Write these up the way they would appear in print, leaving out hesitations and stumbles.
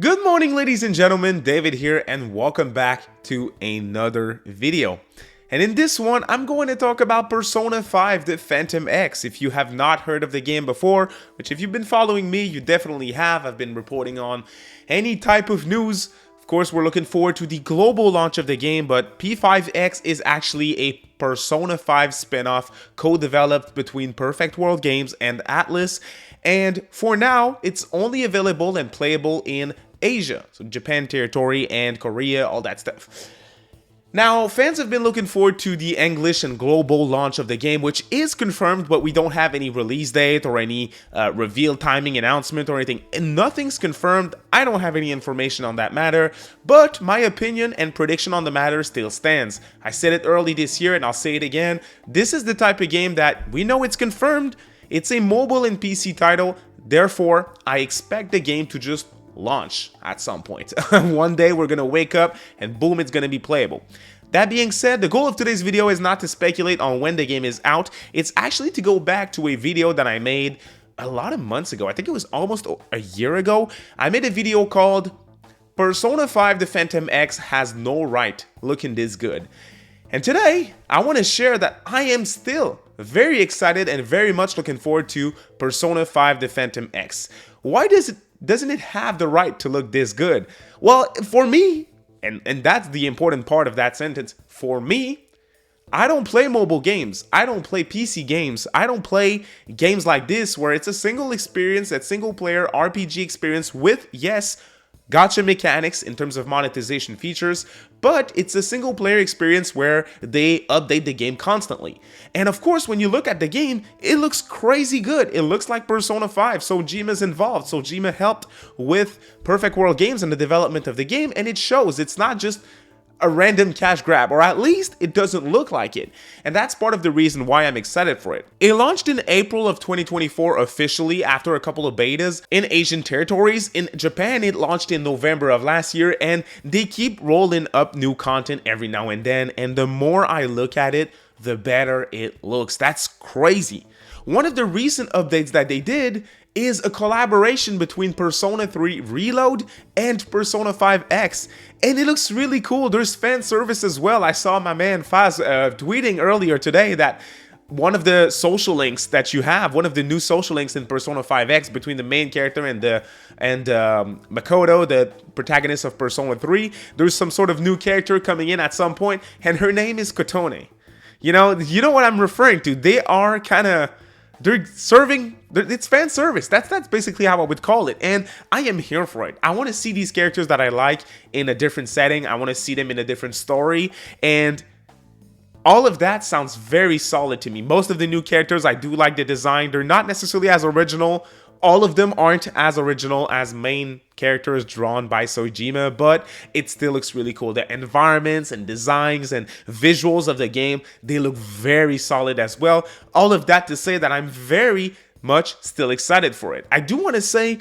Good morning, ladies and gentlemen, David here, and welcome back to another video. And in this one, I'm going to talk about Persona 5 The Phantom X. If you have not heard of the game before, which if you've been following me, you definitely have. I've been reporting on any type of news. Of course, we're looking forward to the global launch of the game, but P5X is actually a Persona 5 spin-off co-developed between Perfect World Games and ATLUS. And for now, it's only available and playable in Asia, so Japan territory and Korea, all that stuff. Now, fans have been looking forward to the English and global launch of the game, which is confirmed, but we don't have any release date or any reveal timing announcement or anything. And nothing's confirmed. I don't have any information on that matter, but my opinion and prediction on the matter still stands. I said it early this year and I'll say it again. This is the type of game that we know it's confirmed. It's a mobile and PC title. Therefore, I expect the game to just launch at some point. One day we're gonna wake up and boom, it's gonna be playable. That being said, the goal of today's video is not to speculate on when the game is out. It's actually to go back to a video that I made a lot of months ago. I think it was almost a year ago. I made a video called Persona 5 The Phantom X Has No Right Looking This Good. And today, I want to share that I am still very excited and very much looking forward to Persona 5 The Phantom X. Why doesn't it have the right to look this good? Well, for me, and that's the important part of that sentence, for me, I don't play mobile games. I don't play PC games. I don't play games like this where it's a single experience, a single player RPG experience with, yes, gotcha mechanics in terms of monetization features, but it's a single player experience where they update the game constantly. And of course, when you look at the game, it looks crazy good. It looks like Persona 5. Sojima's involved. Sojima helped with Perfect World Games and the development of the game, and it shows. It's not just a random cash grab, or at least it doesn't look like it. And that's part of the reason why I'm excited for it. It launched in April of 2024 officially after a couple of betas in Asian territories. In Japan, it launched in November of last year, and they keep rolling up new content every now and then. And the more I look at it, the better it looks. That's crazy. One of the recent updates that they did is a collaboration between Persona 3 Reload and Persona 5X, and it looks really cool. There's fan service as well. I saw my man Faz tweeting earlier today that one of the social links that you have, one of the new social links in Persona 5X between the main character and Makoto, the protagonist of Persona 3, there's some sort of new character coming in at some point, and her name is Kotone. You know what I'm referring to. They are they're serving, it's fan service. That's basically how I would call it. And I am here for it. I want to see these characters that I like in a different setting. I want to see them in a different story. And all of that sounds very solid to me. Most of the new characters, I do like the design. They're not necessarily as original. All of them aren't as original as main characters drawn by Sojima, but it still looks really cool. The environments and designs and visuals of the game, they look very solid as well. All of that to say that I'm very much still excited for it. I do want to say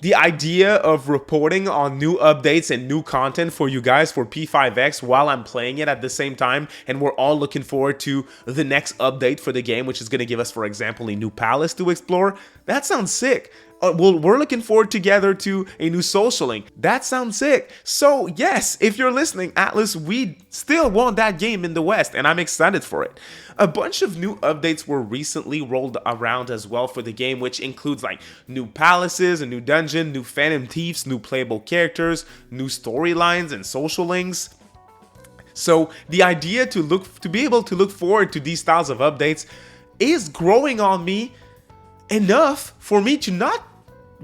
the idea of reporting on new updates and new content for you guys for P5X while I'm playing it at the same time, and we're all looking forward to the next update for the game, which is going to give us, for example, a new palace to explore. That sounds sick. Well, we're looking forward together to a new social link. That sounds sick. So yes, if you're listening, ATLUS, we still want that game in the West, and I'm excited for it. A bunch of new updates were recently rolled around as well for the game, which includes like new palaces, a new dungeon, new phantom thieves, new playable characters, new storylines and social links. So the idea to be able to look forward to these styles of updates is growing on me enough for me to not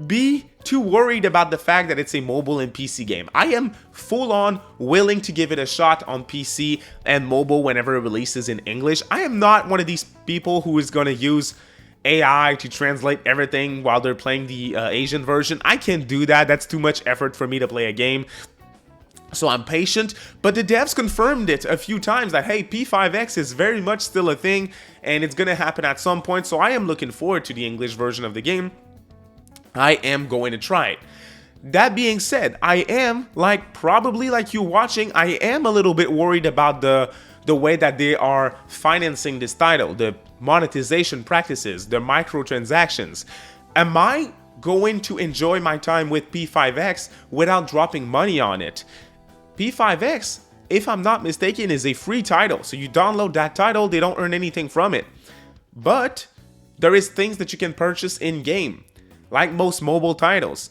be too worried about the fact that it's a mobile and PC game. I am full on willing to give it a shot on PC and mobile whenever it releases in English. I am not one of these people who is going to use AI to translate everything while they're playing the Asian version. I can't do that. That's too much effort for me to play a game. So I'm patient, but the devs confirmed it a few times that, hey, P5X is very much still a thing and it's going to happen at some point. So I am looking forward to the English version of the game. I am going to try it. That being said, I am, probably like you watching, I am a little bit worried about the way that they are financing this title, the monetization practices, the microtransactions. Am I going to enjoy my time with P5X without dropping money on it. P5X, if I'm not mistaken, is a free title. So you download that title, they don't earn anything from it. But there is things that you can purchase in-game, like most mobile titles.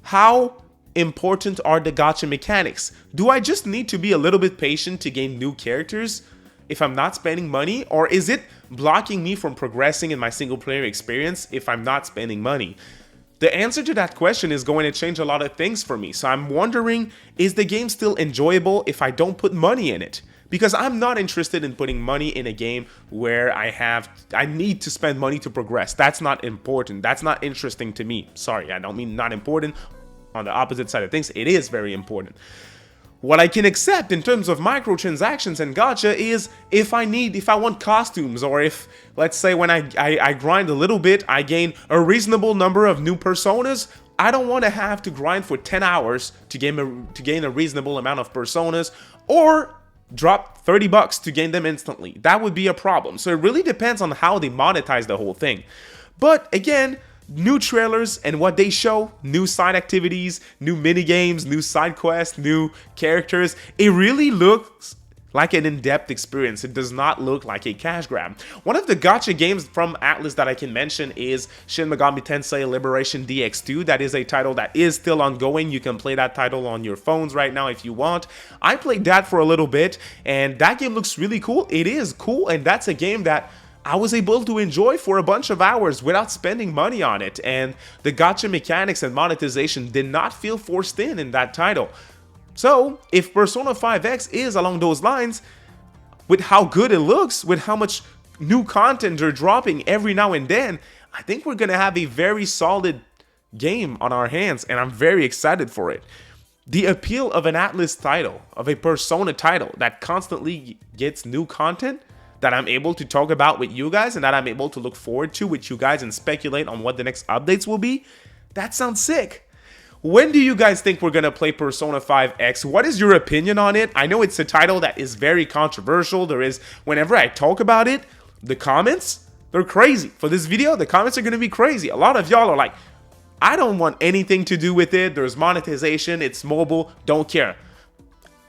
How important are the gacha mechanics? Do I just need to be a little bit patient to gain new characters if I'm not spending money? Or is it blocking me from progressing in my single player experience if I'm not spending money? The answer to that question is going to change a lot of things for me. So I'm wondering, is the game still enjoyable if I don't put money in it? Because I'm not interested in putting money in a game where I need to spend money to progress. That's not important. That's not interesting to me. Sorry, I don't mean not important. On the opposite side of things, it is very important. What I can accept in terms of microtransactions and gacha is if I want costumes, or if, let's say, when I grind a little bit, I gain a reasonable number of new personas. I don't want to have to grind for 10 hours to gain a reasonable amount of personas, or drop 30 bucks to gain them instantly. That would be a problem. So it really depends on how they monetize the whole thing. But again, new trailers and what they show, new side activities, new minigames, new side quests, new characters, it really looks like an in-depth experience. It does not look like a cash grab. One of the gacha games from ATLUS that I can mention is Shin Megami Tensei Liberation DX2. That is a title that is still ongoing. You can play that title on your phones right now if you want. I played that for a little bit, and that game looks really cool. It is cool, and that's a game that I was able to enjoy for a bunch of hours without spending money on it, and the gacha mechanics and monetization did not feel forced in that title. So if Persona 5X is along those lines, with how good it looks, with how much new content they're dropping every now and then, I think we're gonna have a very solid game on our hands, and I'm very excited for it. The appeal of an ATLUS title, of a Persona title that constantly gets new content, that I'm able to talk about with you guys and that I'm able to look forward to with you guys and speculate on what the next updates will be, that sounds sick. When do you guys think we're gonna play Persona 5X? What is your opinion on it? I know it's a title that is very controversial. Whenever I talk about it, the comments, they're crazy. For this video, the comments are gonna be crazy. A lot of y'all are like, I don't want anything to do with it. There's monetization, it's mobile, don't care.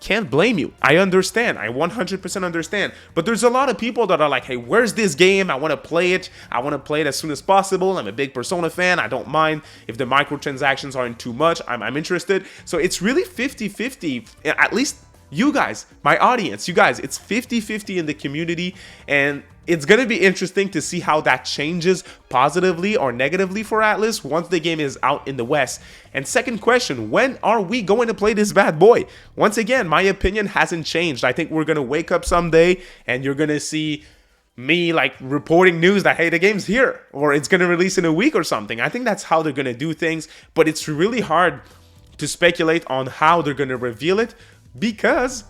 Can't blame you. I understand. I 100% understand. But there's a lot of people that are like, hey, where's this game? I want to play it. I want to play it as soon as possible. I'm a big Persona fan. I don't mind if the microtransactions aren't too much. I'm interested. So it's really 50-50, at least you guys, my audience, you guys, it's 50-50 in the community, and it's going to be interesting to see how that changes positively or negatively for ATLUS once the game is out in the West. And second question, when are we going to play this bad boy? Once again, my opinion hasn't changed. I think we're going to wake up someday and you're going to see me like reporting news that, hey, the game's here, or it's going to release in a week or something. I think that's how they're going to do things, but it's really hard to speculate on how they're going to reveal it, because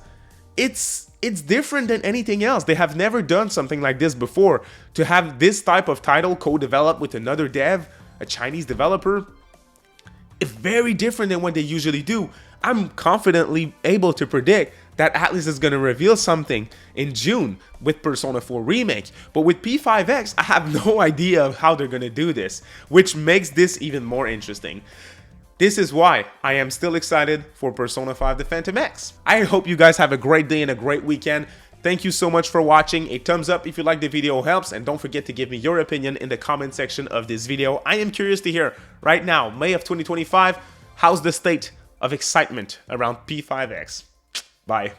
it's different than anything else. They have never done something like this before. To have this type of title co-developed with another dev, a Chinese developer, it's very different than what they usually do. I'm confidently able to predict that ATLUS is going to reveal something in June with Persona 4 Remake. But with P5X, I have no idea of how they're going to do this, which makes this even more interesting. This is why I am still excited for Persona 5 The Phantom X. I hope you guys have a great day and a great weekend. Thank you so much for watching. A thumbs up if you like the video helps, and don't forget to give me your opinion in the comment section of this video. I am curious to hear right now, May of 2025, how's the state of excitement around P5X? Bye.